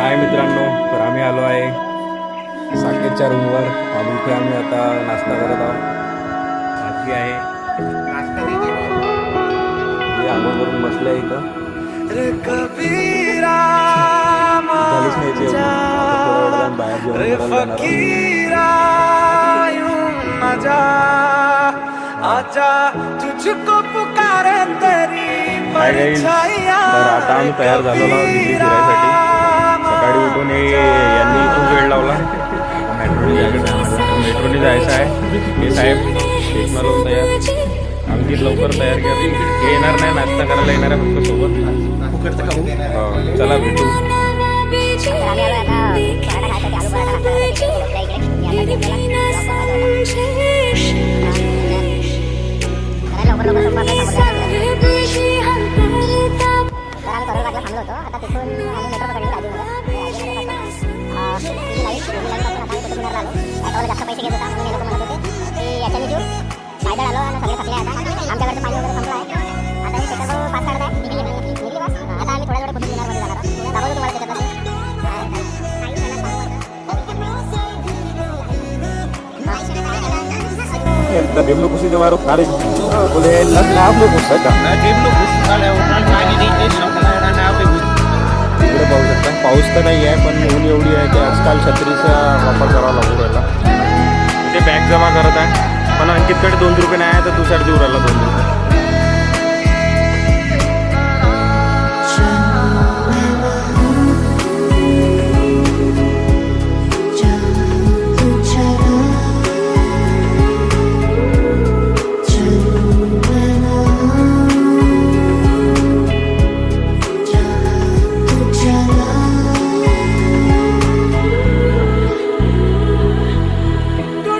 हाय मित्रांनो, तर आम्ही आलो आहे साकेतच्या रूमवर आणि इथे आम्ही आता नाश्ता करत आहोत. भाजी आहे, हे आंघोळ करून बसले आहे इथं. झालीच नाही याची अजून. आता थोड्या वेळात आम्ही बाहेर जेवण करायला जाणार आहोत. तर आता आम्ही तयार झालो आहोत दिल्ली फिरायसाठी. सकाळी उठून यांनी खूप वेळ लावला. मेट्रोने जायचं आहे. हे साहेब शेक मारून तयार, आमची लवकर तयार केली. हे येणार नाही, नाश्ता करायला येणार आहे फक्त सोबत. चला भेटू. जास्त पैसे घेत होता म्हणून लोक म्हणत होते की याच्याने जीव फायदा आलो आणि सगळे थकले. आता आमच्याकडचं पाणी वगैरे संपलं आहे. आता मी शेतात पास काढत आहे. निघली बस. आता आम्ही थोड्या वेळ कुठे येणार मध्ये जाणार आहोत. दाखवतो तुम्हाला शेतात टेम लोग उसी के मारो सारे बोले आप लोग घुसता का इकडे पाहू शकता. पाऊस तर नाही आहे पण ऊन एवढी आहे की आजकाल छत्रीचा वापर करावा लागू राहिला. इथे बॅग जमा करत आहे पण अंकितकडे 2 रुपये नाही आहे तर दुसऱ्या देऊ राहिला 2 रुपये.